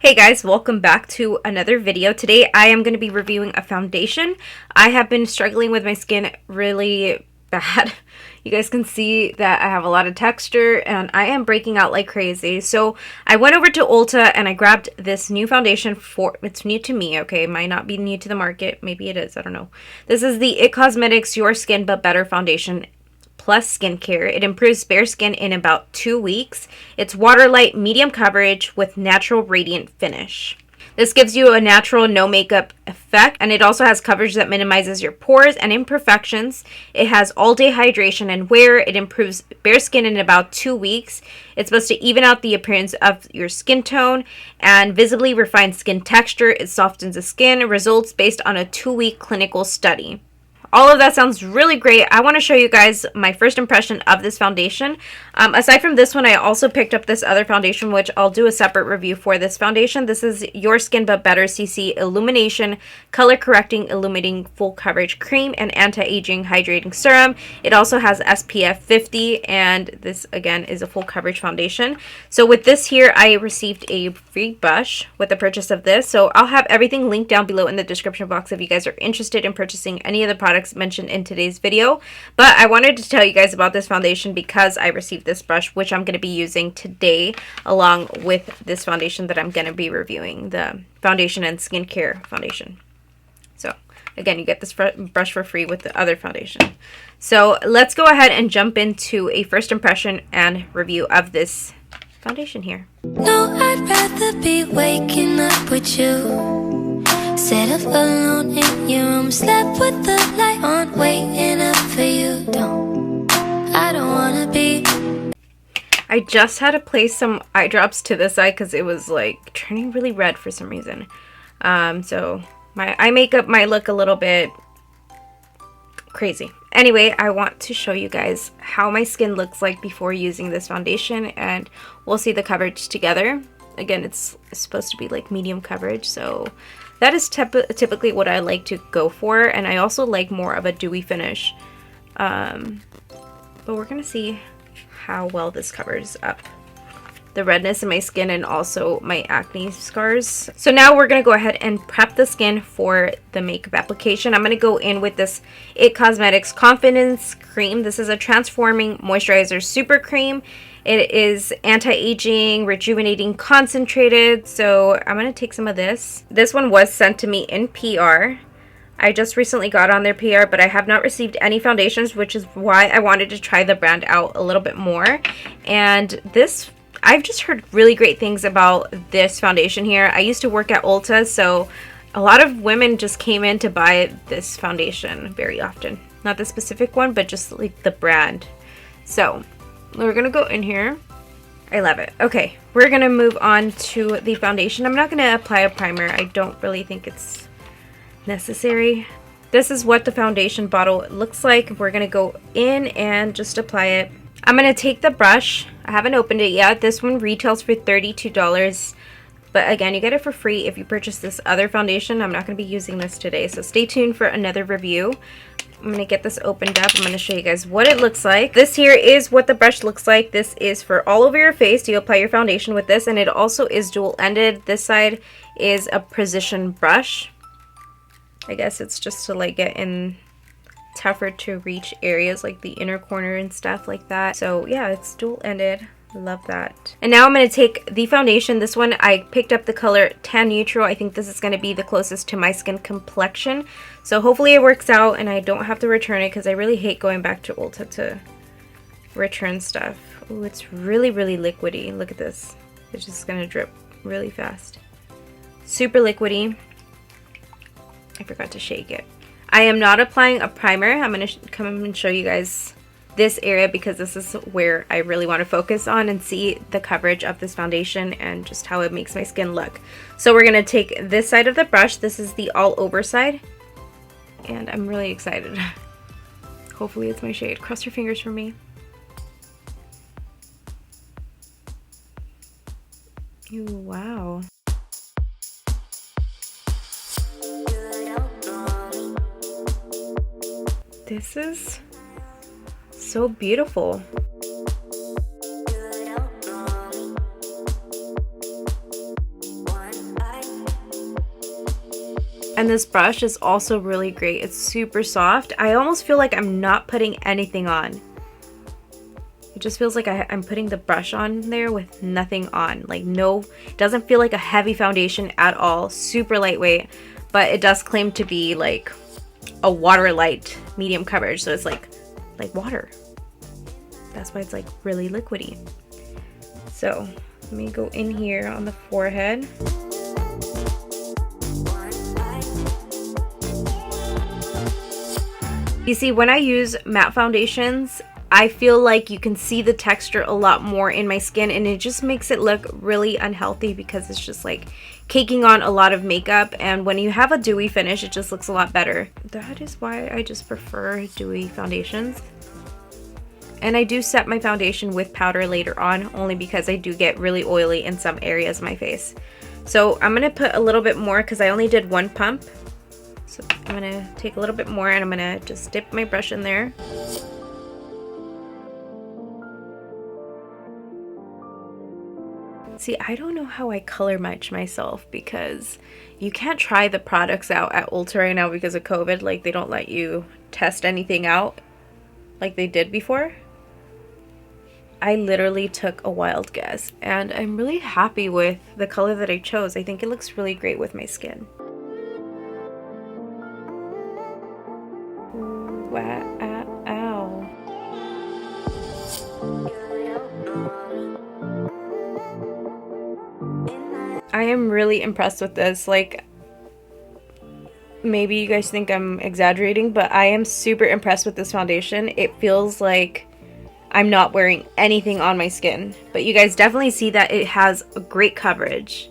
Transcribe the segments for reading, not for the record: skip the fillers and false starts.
Hey guys, welcome back to another video. Today I am going to be reviewing a foundation. I have been struggling with my skin really bad. You guys can see that I have a lot of texture and I am breaking out like crazy. So I went over to Ulta and I grabbed this new foundation. It's new to me, okay? It might not be new to the market. Maybe it is, I don't know. This is the IT Cosmetics Your Skin But Better Foundation Plus skincare. It improves bare skin in about 2 weeks. It's water light, medium coverage with natural radiant finish. This gives you a natural no makeup effect, and it also has coverage that minimizes your pores and imperfections. It has all day hydration and wear. It improves bare skin in about 2 weeks. It's supposed to even out the appearance of your skin tone and visibly refine skin texture. It softens the skin. Results based on a 2-week clinical study. All of that sounds really great. I want to show you guys my first impression of this foundation. Aside from this one, I also picked up this other foundation, which I'll do a separate review for this foundation. This is Your Skin But Better CC Illumination Color Correcting Illuminating Full Coverage Cream and Anti-Aging Hydrating Serum. It also has SPF 50, and this again is a full coverage foundation. So with this here, I received a free brush with the purchase of this. So I'll have everything linked down below in the description box if you guys are interested in purchasing any of the products mentioned in today's video. But I wanted to tell you guys about this foundation because I received this brush, which I'm going to be using today along with this foundation that I'm going to be reviewing, the foundation and skincare foundation. So again, you get this brush for free with the other foundation. So let's go ahead and jump into a first impression and review of this foundation here. No, I'd rather be waking up with you, set up alone in your room, slept with the light on, waiting up for you. I don't wanna be. I just had to place some eye drops to this eye because it was like turning really red for some reason. So my eye makeup might look a little bit crazy. Anyway, I want to show you guys how my skin looks like before using this foundation, and we'll see the coverage together. Again, it's supposed to be like medium coverage, so that is typically what I like to go for, and I also like more of a dewy finish. But we're gonna see how well this covers up the redness in my skin and also my acne scars. So now we're gonna go ahead and prep the skin for the makeup application. I'm gonna go in with this IT Cosmetics Confidence Cream. This is a transforming moisturizer super cream. It is anti-aging, rejuvenating, concentrated. So I'm going to take some of this. This one was sent to me in PR. I just recently got on their PR, but I have not received any foundations, which is why I wanted to try the brand out a little bit more. And this, I've just heard really great things about this foundation here. I used to work at Ulta, so a lot of women just came in to buy this foundation very often. Not the specific one, but just like the brand. So we're gonna go in here. I love it. Okay, we're gonna move on to the foundation. I'm not gonna apply a primer. I don't really think it's necessary. This is what the foundation bottle looks like. We're gonna go in and just apply it. I'm gonna take the brush. I haven't opened it yet. This one retails for $32. But again, you get it for free if you purchase this other foundation. I'm not gonna be using this today, so stay tuned for another review. I'm going to get this opened up. I'm going to show you guys what it looks like. This here is what the brush looks like. This is for all over your face. You apply your foundation with this, and it also is dual-ended. This side is a precision brush. I guess it's just to like get in tougher to reach areas like the inner corner and stuff like that. So yeah, it's dual-ended. Love that. And now I'm going to take the foundation. This one I picked up the color Tan Neutral. I think this is going to be the closest to my skin complexion. So hopefully it works out and I don't have to return it because I really hate going back to Ulta to return stuff. Oh, it's really, really liquidy. Look at this. It's just going to drip really fast. Super liquidy. I forgot to shake it. I am not applying a primer. I'm going to come and show you guys this area because this is where I really want to focus on and see the coverage of this foundation and just how it makes my skin look. So we're going to take this side of the brush. This is the all over side, and I'm really excited. Hopefully it's my shade. Cross your fingers for me. Ew, wow. This is so beautiful. And this brush is also really great. It's super soft. I almost feel like I'm not putting anything on. It just feels like I'm putting the brush on there with nothing on. Like no, it doesn't feel like a heavy foundation at all. Super lightweight, but it does claim to be like a water light medium coverage. So it's like water. That's why it's like really liquidy. So let me go in here on the forehead. You see, when I use matte foundations, I feel like you can see the texture a lot more in my skin, and it just makes it look really unhealthy because it's just like caking on a lot of makeup, and when you have a dewy finish, it just looks a lot better. That is why I just prefer dewy foundations. And I do set my foundation with powder later on, only because I do get really oily in some areas of my face. So I'm going to put a little bit more because I only did one pump. So I'm going to take a little bit more and I'm going to just dip my brush in there. See, I don't know how I color match myself because you can't try the products out at Ulta right now because of COVID. Like, they don't let you test anything out like they did before. I literally took a wild guess and I'm really happy with the color that I chose. I think it looks really great with my skin. Wow. Ow. I am really impressed with this. Like, maybe you guys think I'm exaggerating, but I am super impressed with this foundation. It feels like I'm not wearing anything on my skin, but you guys definitely see that it has a great coverage.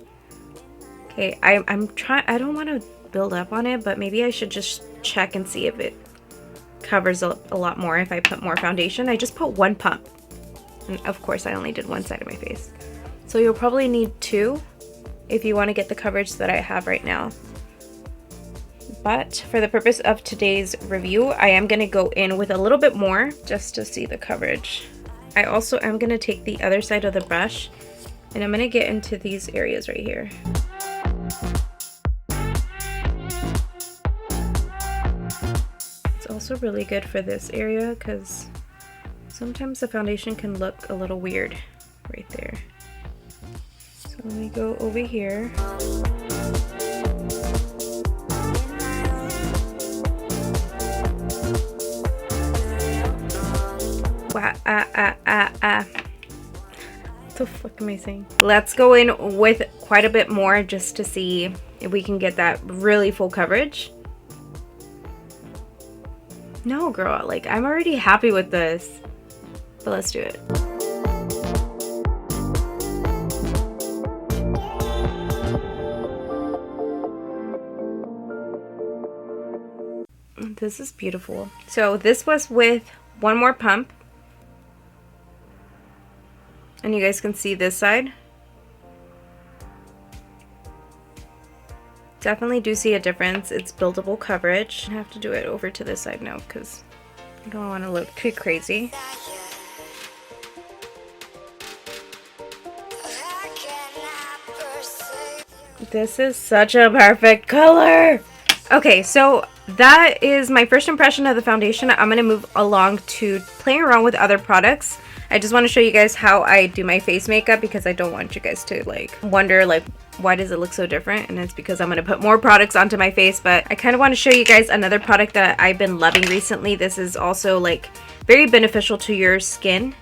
Okay, I'm trying, I don't want to build up on it, but maybe I should just check and see if it covers a lot more if I put more foundation. I just put one pump, and of course I only did one side of my face, so you'll probably need two if you want to get the coverage that I have right now. But for the purpose of today's review, I am going to go in with a little bit more just to see the coverage. I also am going to take the other side of the brush and I'm going to get into these areas right here. It's also really good for this area because sometimes the foundation can look a little weird right there. So let me go over here. What the fuck am I saying? Let's go in with quite a bit more just to see if we can get that really full coverage. No, girl, like I'm already happy with this, but let's do it. This is beautiful. So this was with one more pump. And you guys can see this side. Definitely do see a difference. It's buildable coverage. I have to do it over to this side now because I don't want to look too crazy. This is such a perfect color. Okay, so that is my first impression of the foundation. I'm going to move along to playing around with other products. I just want to show you guys how I do my face makeup because I don't want you guys to like wonder like why does it look so different, and it's because I'm going to put more products onto my face. But I kind of want to show you guys another product that I've been loving recently. This is also like very beneficial to your skin.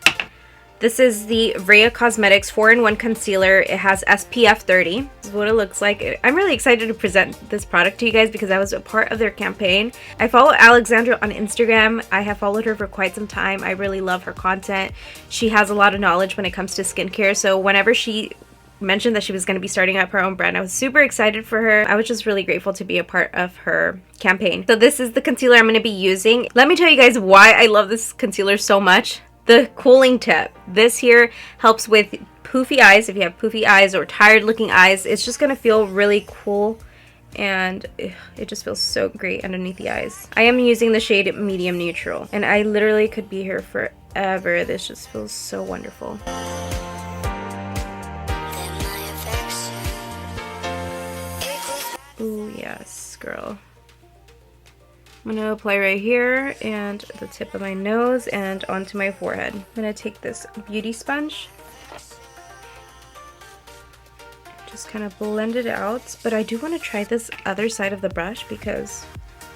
This is the Rhea Cosmetics 4-in-1 concealer. It has SPF 30. This is what it looks like. I'm really excited to present this product to you guys because I was a part of their campaign. I follow Alexandra on Instagram. I have followed her for quite some time. I really love her content. She has a lot of knowledge when it comes to skincare. So whenever she mentioned that she was going to be starting up her own brand, I was super excited for her. I was just really grateful to be a part of her campaign. So this is the concealer I'm going to be using. Let me tell you guys why I love this concealer so much. The cooling tip. This here helps with poofy eyes. If you have poofy eyes or tired looking eyes, it's just gonna feel really cool and it just feels so great underneath the eyes. I am using the shade medium neutral and I literally could be here forever. This just feels so wonderful. Ooh, yes, girl. I'm gonna apply right here and the tip of my nose and onto my forehead. I'm gonna take this beauty sponge. Just kind of blend it out, but I do want to try this other side of the brush because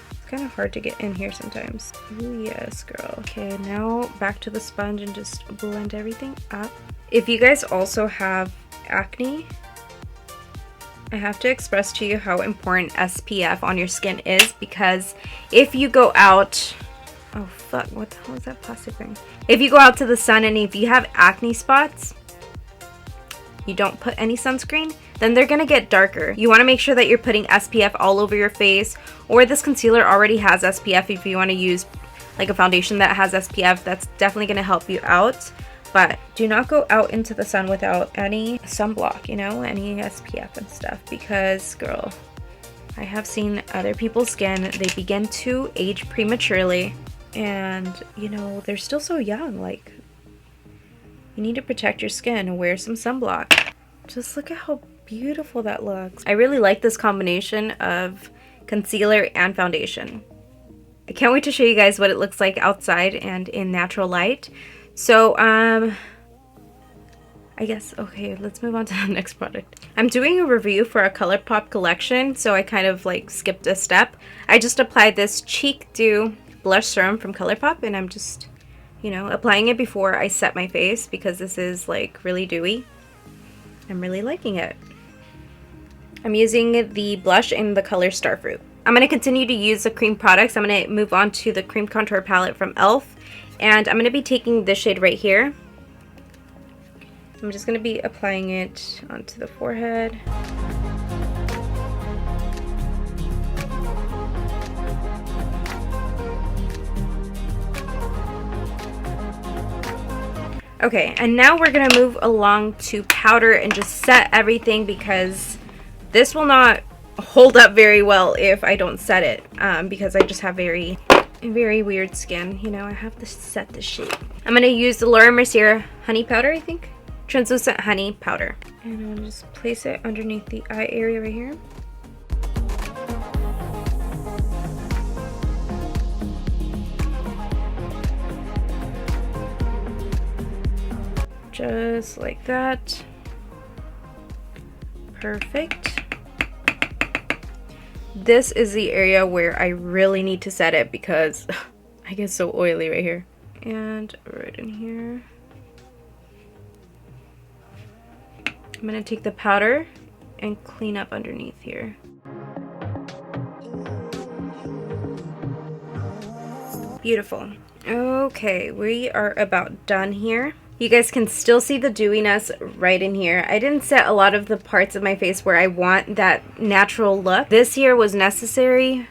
it's kind of hard to get in here sometimes. Ooh, yes, girl. Okay, now back to the sponge and just blend everything up. If you guys also have acne, I have to express to you how important SPF on your skin is, because if you go out, oh fuck, what the hell is that plastic thing? If you go out to the sun and if you have acne spots, you don't put any sunscreen, then they're gonna get darker. You wanna make sure that you're putting SPF all over your face, or this concealer already has SPF. If you wanna use like a foundation that has SPF, that's definitely gonna help you out. But do not go out into the sun without any sunblock, you know, any SPF and stuff, because girl, I have seen other people's skin, they begin to age prematurely, and you know, they're still so young. Like, you need to protect your skin and wear some sunblock. Just look at how beautiful that looks. I really like this combination of concealer and foundation. I can't wait to show you guys what it looks like outside and in natural light. So, I guess, okay, let's move on to the next product. I'm doing a review for a ColourPop collection, so I kind of like skipped a step. I just applied this Cheek Dew blush serum from ColourPop, and I'm just, you know, applying it before I set my face because this is like really dewy. I'm really liking it. I'm using the blush in the color Starfruit. I'm going to continue to use the cream products. I'm going to move on to the cream contour palette from e.l.f. And I'm going to be taking this shade right here. I'm just going to be applying it onto the forehead. Okay, and now we're going to move along to powder and just set everything, because this will not hold up very well if I don't set it, because I just have very weird skin. You know, I have to set the shade. I'm going to use the Laura Mercier honey powder, I think. Translucent honey powder. And I'm going to just place it underneath the eye area right here. Just like that. Perfect. This is the area where I really need to set it because I get so oily right here. And right in here. I'm going to take the powder and clean up underneath here. Beautiful. Okay, we are about done here. You guys can still see the dewiness right in here. I didn't set a lot of the parts of my face where I want that natural look. This here was necessary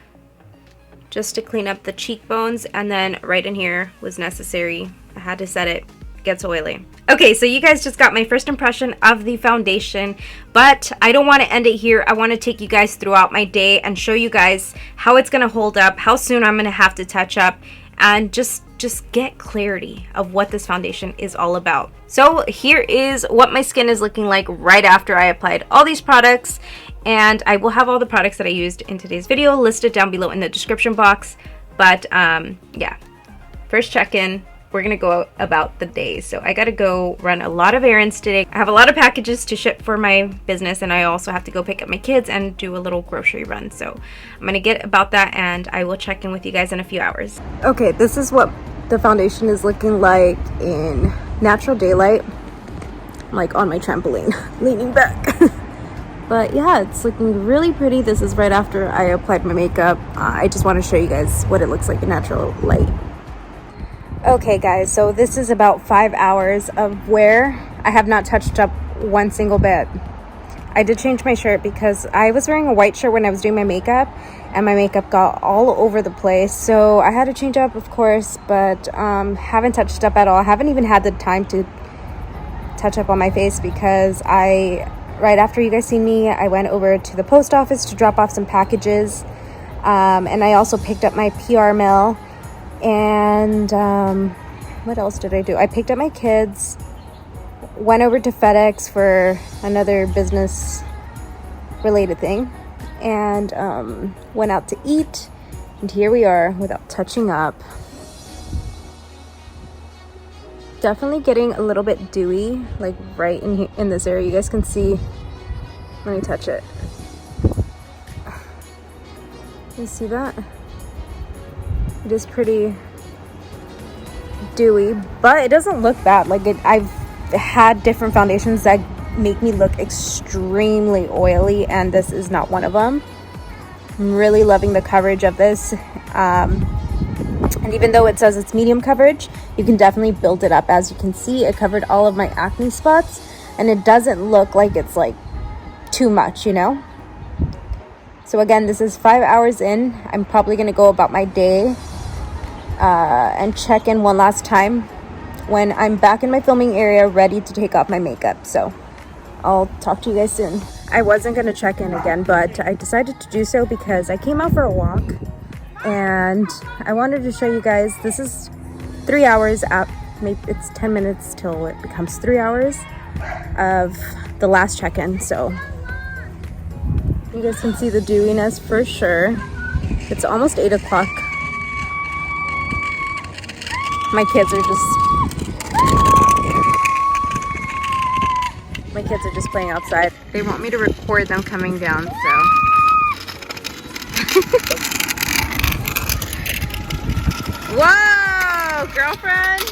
just to clean up the cheekbones, and then right in here was necessary. I had to set it. It gets oily. Okay, so you guys just got my first impression of the foundation, but I don't want to end it here. I want to take you guys throughout my day and show you guys how it's going to hold up, how soon I'm going to have to touch up, and just get clarity of what this foundation is all about. So here is what my skin is looking like right after I applied all these products, and I will have all the products that I used in today's video listed down below in the description box. But yeah, first check-in, we're gonna go about the day. So I gotta go run a lot of errands today. I have a lot of packages to ship for my business, and I also have to go pick up my kids and do a little grocery run. So I'm gonna get about that, and I will check in with you guys in a few hours. Okay, this is what the foundation is looking like in natural daylight. I'm like on my trampoline, leaning back. But yeah, it's looking really pretty. This is right after I applied my makeup. I just want to show you guys what it looks like in natural light. Okay guys, so this is about 5 hours of where I have not touched up one single bit. I did change my shirt because I was wearing a white shirt when I was doing my makeup, and my makeup got all over the place, so I had to change up, of course, but haven't touched up at all. I haven't even had the time to touch up on my face because right after you guys see me, I went over to the post office to drop off some packages, and I also picked up my PR mail. And what else did I do? I picked up my kids, went over to FedEx for another business related thing, and went out to eat, and here we are without touching up. Definitely getting a little bit dewy, like right in here, in this area. You guys can see. Let me touch it. You see that? It is pretty dewy, but it doesn't look bad. Like I've had different foundations that make me look extremely oily, and this is not one of them. I'm really loving the coverage of this, and even though it says it's medium coverage, you can definitely build it up. As you can see, it covered all of my acne spots, and it doesn't look like it's like too much, you know. So again, this is 5 hours in. I'm probably gonna go about my day and check in one last time when I'm back in my filming area ready to take off my makeup. So I'll talk to you guys soon. I wasn't gonna check in again, but I decided to do so because I came out for a walk and I wanted to show you guys. This is 3 hours up, maybe it's 10 minutes till it becomes 3 hours of the last check-in. So you guys can see the dewiness for sure. It's almost 8 o'clock. My kids are just playing outside. They want me to record them coming down, so. Whoa, girlfriend!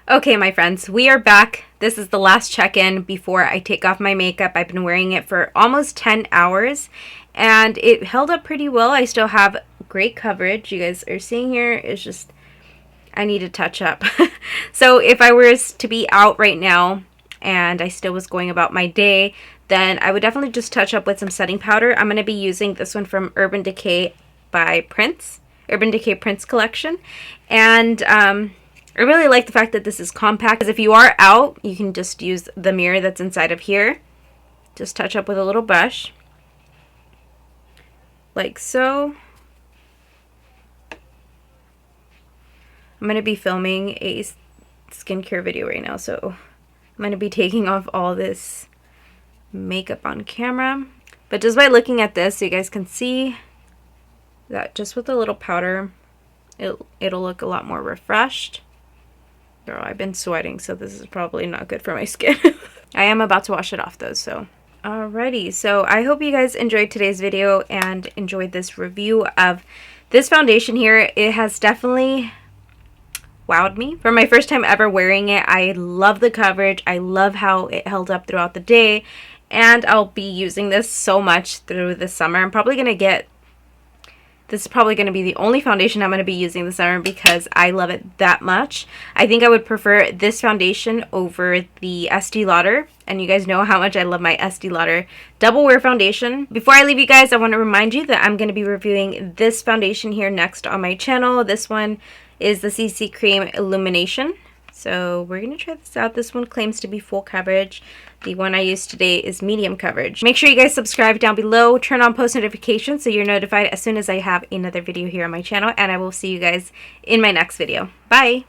Okay, my friends, we are back. This is the last check-in before I take off my makeup. I've been wearing it for almost 10 hours, and it held up pretty well. I still have great coverage. You guys are seeing here, it's just, I need to touch up. So if I was to be out right now and I still was going about my day, then I would definitely just touch up with some setting powder. I'm going to be using this one from Urban Decay by Prince, Urban Decay Prince collection. And I really like the fact that this is compact, because if you are out, you can just use the mirror that's inside of here. Just touch up with a little brush, like so. I'm going to be filming a skincare video right now, so I'm going to be taking off all this makeup on camera. But just by looking at this, you guys can see that just with a little powder, it'll look a lot more refreshed. Girl, I've been sweating, so this is probably not good for my skin. I am about to wash it off though, so. Alrighty, so I hope you guys enjoyed today's video and enjoyed this review of this foundation here. It has definitely wowed me. For my first time ever wearing it, I love the coverage. I love how it held up throughout the day, and I'll be using this so much through the summer. This is probably going to be the only foundation I'm going to be using this summer because I love it that much. I think I would prefer this foundation over the Estee Lauder, and you guys know how much I love my Estee Lauder Double Wear Foundation. Before I leave you guys, I want to remind you that I'm going to be reviewing this foundation here next on my channel. This one is the CC Cream Illumination. So we're going to try this out. This one claims to be full coverage. The one I used today is medium coverage. Make sure you guys subscribe down below. Turn on post notifications so you're notified as soon as I have another video here on my channel. And I will see you guys in my next video. Bye!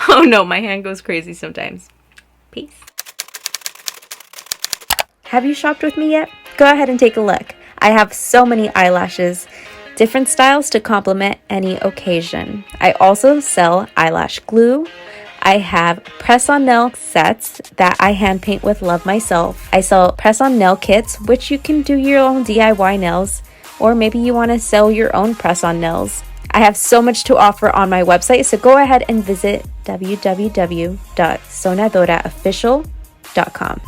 Oh no, my hand goes crazy sometimes. Peace. Have you shopped with me yet? Go ahead and take a look. I have so many eyelashes. Different styles to complement any occasion. I also sell eyelash glue. I have press-on nail sets that I hand paint with love myself. I sell press-on nail kits, which you can do your own DIY nails, or maybe you want to sell your own press-on nails. I have so much to offer on my website, so go ahead and visit www.soñadoraofficial.com.